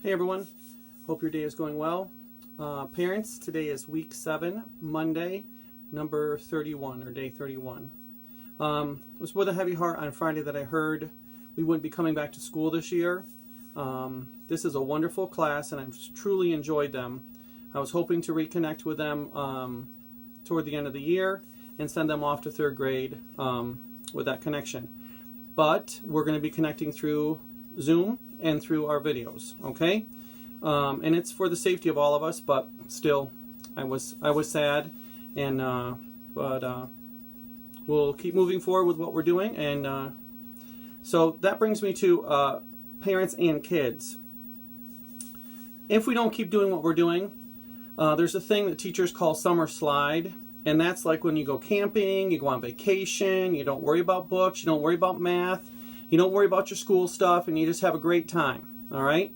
Hey everyone, hope your day is going well. Parents, today is week 7, Monday, number 31 or day 31. It was with a heavy heart on Friday that I heard we wouldn't be coming back to school this year. This is a wonderful class and I've truly enjoyed them. I was hoping to reconnect with them toward the end of the year and send them off to 3rd grade with that connection. But we're going to be connecting through Zoom and through our videos, okay? And it's for the safety of all of us, but still, I was sad, and but we'll keep moving forward with what we're doing, and so that brings me to parents and kids. If we don't keep doing what we're doing, there's a thing that teachers call summer slide, and that's like when you go camping, you go on vacation, you don't worry about books, you don't worry about math, you don't worry about your school stuff, and you just have a great time, all right?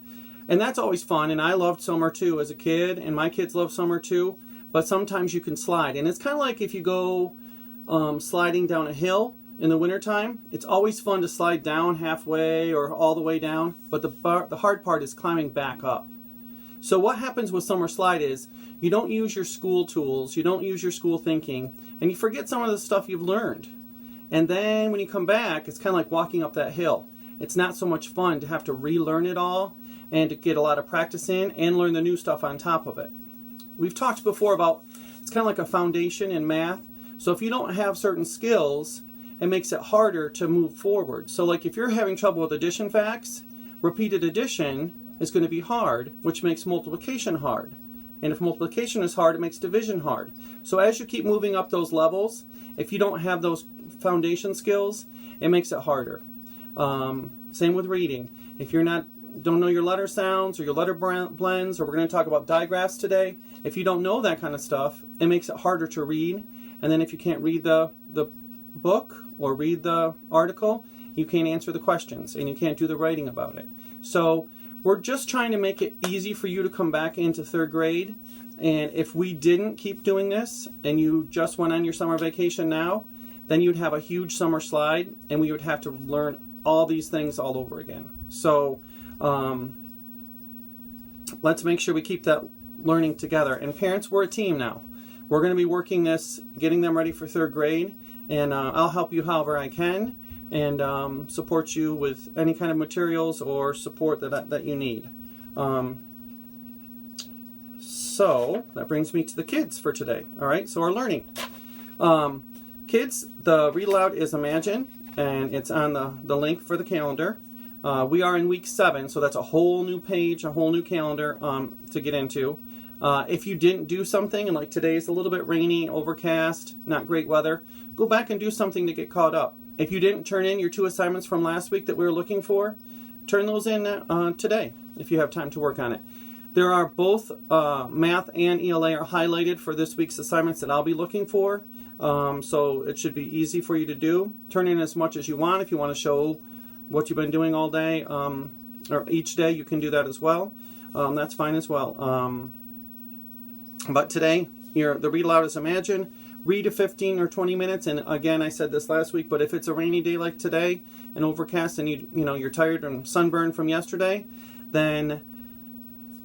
And that's always fun, and I loved summer too as a kid, and my kids love summer too, but sometimes you can slide. And it's kind of like if you go sliding down a hill in the wintertime. It's always fun to slide down halfway or all the way down, but the hard part is climbing back up. So what happens with summer slide is you don't use your school tools, you don't use your school thinking, and you forget some of the stuff you've learned. And then when you come back, it's kind of like walking up that hill. It's not so much fun to have to relearn it all and to get a lot of practice in and learn the new stuff on top of it. We've talked before about it's kind of like a foundation in math. So if you don't have certain skills, it makes it harder to move forward. So like if you're having trouble with addition facts, repeated addition is going to be hard, which makes multiplication hard. And if multiplication is hard, it makes division hard. So as you keep moving up those levels, if you don't have those foundation skills, it makes it harder. Same with reading. If you're don't know your letter sounds or your letter blends, or we're going to talk about digraphs today, if you don't know that kind of stuff, it makes it harder to read. And then if you can't read the book or read the article, you can't answer the questions and you can't do the writing about it. So we're just trying to make it easy for you to come back into 3rd grade. And if we didn't keep doing this and you just went on your summer vacation now, then you'd have a huge summer slide and we would have to learn all these things all over again. So let's make sure we keep that learning together. And parents, we're a team now. We're going to be working this, getting them ready for 3rd grade, and I'll help you however I can and support you with any kind of materials or support that you need. So that brings me to the kids for today. All right, so our learning. Kids, the read aloud is Imagine, and it's on the link for the calendar. We are in week 7, so that's a whole new page, a whole new calendar to get into. If you didn't do something, and like today is a little bit rainy, overcast, not great weather, go back and do something to get caught up. If you didn't turn in your 2 assignments from last week that we were looking for, turn those in today if you have time to work on it. There are both math and ELA are highlighted for this week's assignments that I'll be looking for. So it should be easy for you to do. Turn in as much as you want. If you want to show what you've been doing all day or each day, you can do that as well. That's fine as well. But today, the read aloud is Imagine. Read 15 or 20 minutes, and again, I said this last week, but if it's a rainy day like today and overcast and you're tired and sunburned from yesterday, then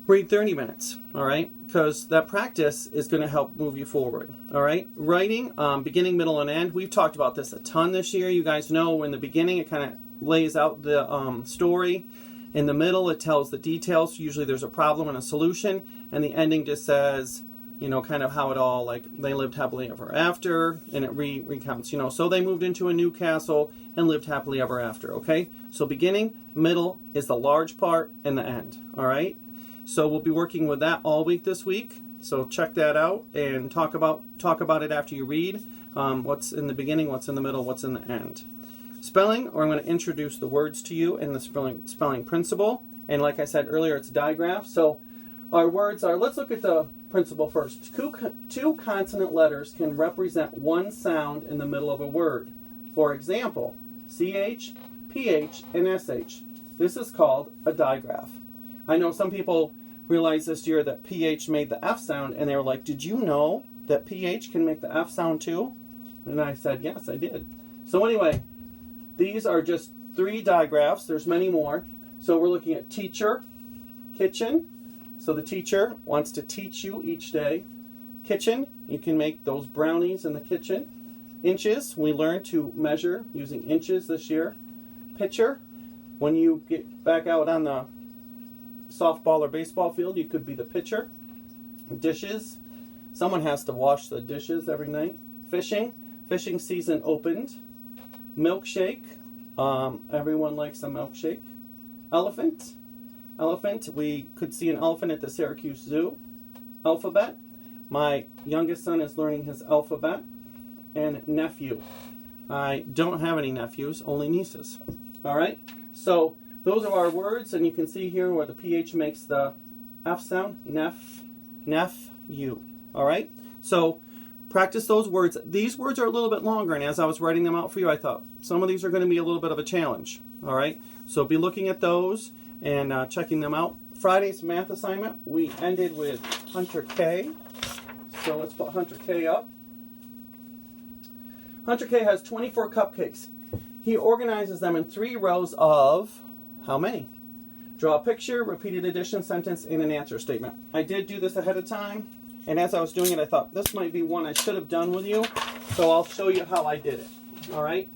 read 30 minutes, all right? Because that practice is going to help move you forward, all right? Writing, beginning, middle, and end. We've talked about this a ton this year. You guys know in the beginning, it kind of lays out the story. In the middle, it tells the details. Usually there's a problem and a solution, and the ending just says, kind of how it all, like, they lived happily ever after, and it recounts, so they moved into a new castle and lived happily ever after, okay? So beginning, middle is the large part, and the end, all right? So we'll be working with that all week this week, so check that out and talk about it after you read what's in the beginning, what's in the middle, what's in the end. Spelling, or I'm going to introduce the words to you in the spelling principle, and like I said earlier, it's digraph. So our words are, let's look at the principle first. Two consonant letters can represent one sound in the middle of a word. For example, CH, PH, and SH. This is called a digraph. I know some people realized this year that PH made the F sound, and they were like, did you know that PH can make the F sound too? And I said, yes, I did. So anyway, these are just 3 digraphs. There's many more. So we're looking at teacher, Kitchen, so the teacher wants to teach you each day. Kitchen, you can make those brownies in the kitchen. Inches, we learned to measure using inches this year. Pitcher, when you get back out on the softball or baseball field, you could be the pitcher. Dishes, someone has to wash the dishes every night. Fishing, fishing season opened. Milkshake, everyone likes a milkshake. Elephant, elephant, we could see an elephant at the Syracuse Zoo. Alphabet, my youngest son is learning his alphabet. And nephew, I don't have any nephews, only nieces. All right, so those are our words, and you can see here where the PH makes the F sound, nephew. All right, so practice those words. These words are a little bit longer, and as I was writing them out for you, I thought some of these are going to be a little bit of a challenge. All right, so be looking at those and checking them out. Friday's math assignment, we ended with Hunter K. So let's put Hunter K up. Hunter K has 24 cupcakes. He organizes them in 3 rows of how many? Draw a picture, repeated addition sentence, and an answer statement. I did do this ahead of time, and as I was doing it, I thought this might be one I should have done with you, so I'll show you how I did it. All right?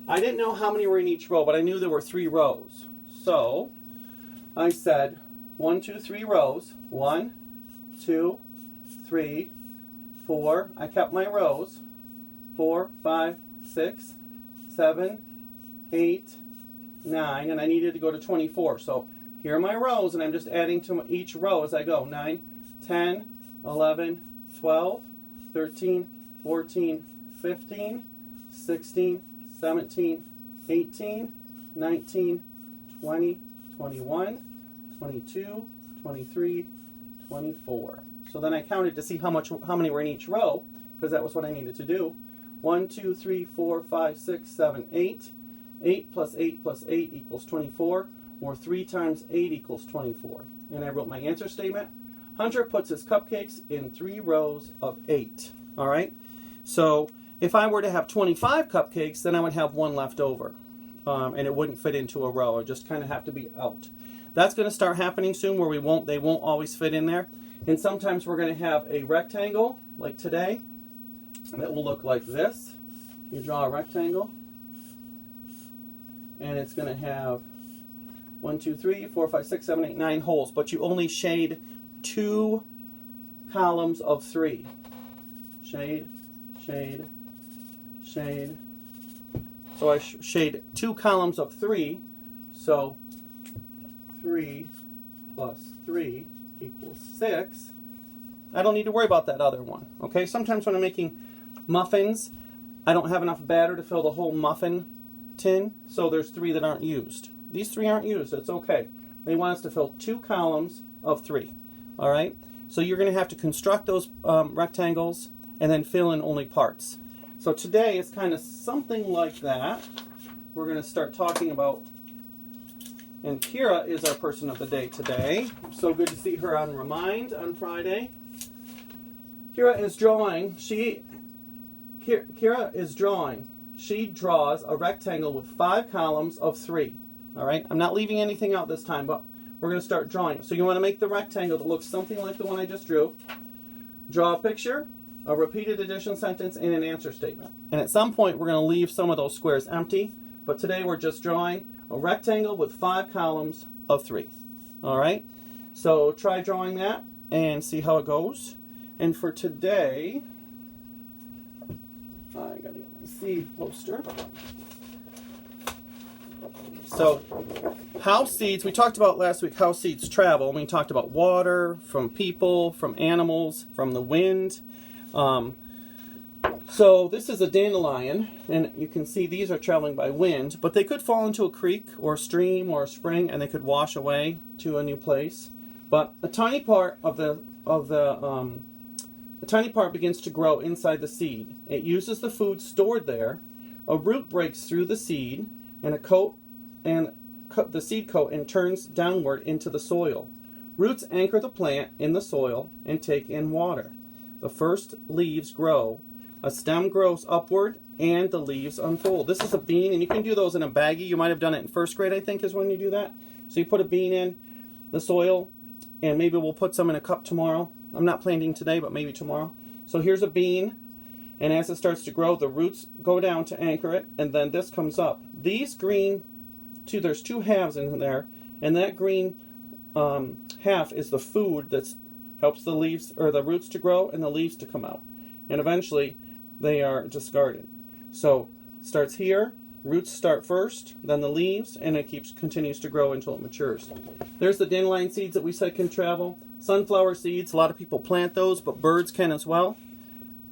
I didn't know how many were in each row, but I knew there were 3 rows. So I said 1, 2, 3 rows. 1, 2, 3, 4. I kept my rows. 4, 5, 6, 7, 8, 9, and I needed to go to 24. So here are my rows, and I'm just adding to each row as I go. 9, 10, 11, 12, 13, 14, 15, 16, 17, 18, 19, 20, 21, 22, 23, 24. So then I counted to see how many were in each row, because that was what I needed to do. 1, 2, 3, 4, 5, 6, 7, 8. 8 plus 8 plus 8 equals 24, or 3 times 8 equals 24. And I wrote my answer statement. Hunter puts his cupcakes in 3 rows of 8. All right? So if I were to have 25 cupcakes, then I would have 1 left over. And it wouldn't fit into a row. It just kind of have to be out. That's going to start happening soon, where they won't always fit in there. And sometimes we're going to have a rectangle, like today, that will look like this. You draw a rectangle, and it's going to have 1, 2, 3, 4, 5, 6, 7, 8, 9 holes, but you only shade 2 columns of 3. Shade, shade, shade. So I shade 2 columns of 3, so 3 plus 3 equals 6. I don't need to worry about that other one. Okay, sometimes when I'm making muffins, I don't have enough batter to fill the whole muffin tin, so there's 3 that aren't used. These 3 aren't used, it's okay. They want us to fill 2 columns of 3. All right, so you're going to have to construct those rectangles and then fill in only parts. So today it's kind of something like that. We're going to start talking about, and Kira is our person of the day today. So good to see her on Remind on Friday. Kira is drawing. Kira is drawing. She draws a rectangle with 5 columns of 3. All right, I'm not leaving anything out this time, but we're going to start drawing. So you want to make the rectangle that looks something like the one I just drew. Draw a picture, a repeated addition sentence, and an answer statement. And at some point, we're going to leave some of those squares empty, but today we're just drawing a rectangle with 5 columns of 3. All right, so try drawing that and see how it goes. And for today, I got to get my seed poster. So, how seeds, we talked about last week how seeds travel, and we talked about water, from people, from animals, from the wind. So this is a dandelion, and you can see these are traveling by wind, but they could fall into a creek or a stream or a spring, and they could wash away to a new place. But a tiny part of the tiny part begins to grow inside the seed. It uses the food stored there. A root breaks through the seed, and the seed coat and turns downward into the soil. Roots anchor the plant in the soil and take in water. The first leaves grow. A stem grows upward, and the leaves unfold. This is a bean, and you can do those in a baggie. You might have done it in first grade, I think, is when you do that. So you put a bean in the soil, and maybe we'll put some in a cup tomorrow. I'm not planting today, but maybe tomorrow. So here's a bean, and as it starts to grow, the roots go down to anchor it, and then this comes up. These green, there's two halves in there, and that green half is the food that helps the leaves or the roots to grow and the leaves to come out. And eventually they are discarded. So it starts here, roots start first, then the leaves, and it continues to grow until it matures. There's the dandelion seeds that we said can travel. Sunflower seeds, a lot of people plant those, but birds can as well.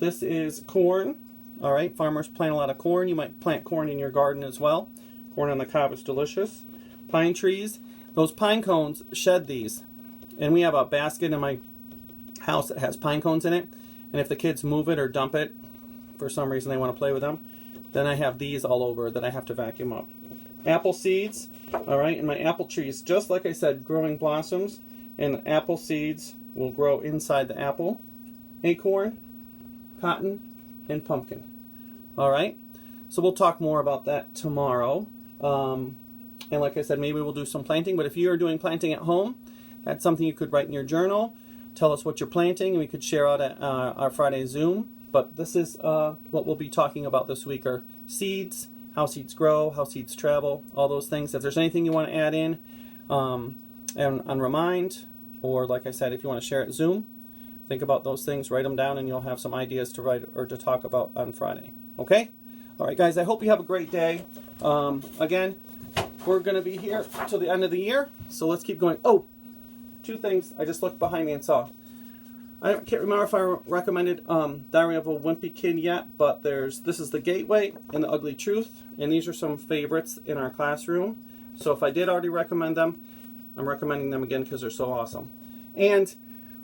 This is corn. All right, farmers plant a lot of corn. You might plant corn in your garden as well. Corn on the cob is delicious. Pine trees. Those pine cones shed these. And we have a basket in my house that has pine cones in it. And if the kids move it or dump it, for some reason they want to play with them, then I have these all over that I have to vacuum up. Apple seeds. All right, and my apple trees, just like I said, growing blossoms. And apple seeds will grow inside the apple. Acorn, cotton, and pumpkin. All right, so we'll talk more about that tomorrow. And like I said, maybe we'll do some planting. But if you are doing planting at home, that's something you could write in your journal. Tell us what you're planting, and we could share out at our Friday Zoom. But this is what we'll be talking about this week are seeds, how seeds grow, how seeds travel, all those things. If there's anything you want to add in and remind, or like I said, if you want to share it Zoom, think about those things, write them down, and you'll have some ideas to write or to talk about on Friday. Okay? All right, guys, I hope you have a great day. Again, we're going to be here till the end of the year, so let's keep going. Oh, two things I just looked behind me and saw. I can't remember if I recommended Diary of a Wimpy Kid yet, but this is The Gateway and The Ugly Truth, and these are some favorites in our classroom. So if I did already recommend them, I'm recommending them again because they're so awesome. And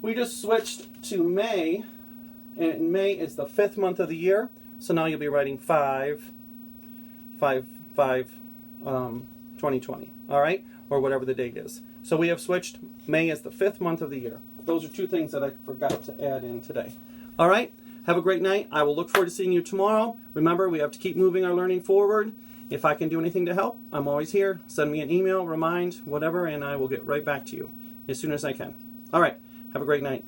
we just switched to May, and May is the 5th month of the year, so now you'll be writing 5/5/2020, all right, or whatever the date is. So we have switched. May is the 5th month of the year. Those are two things that I forgot to add in today. All right, have a great night. I will look forward to seeing you tomorrow. Remember, we have to keep moving our learning forward. If I can do anything to help, I'm always here. Send me an email, remind, whatever, and I will get right back to you as soon as I can. All right, have a great night.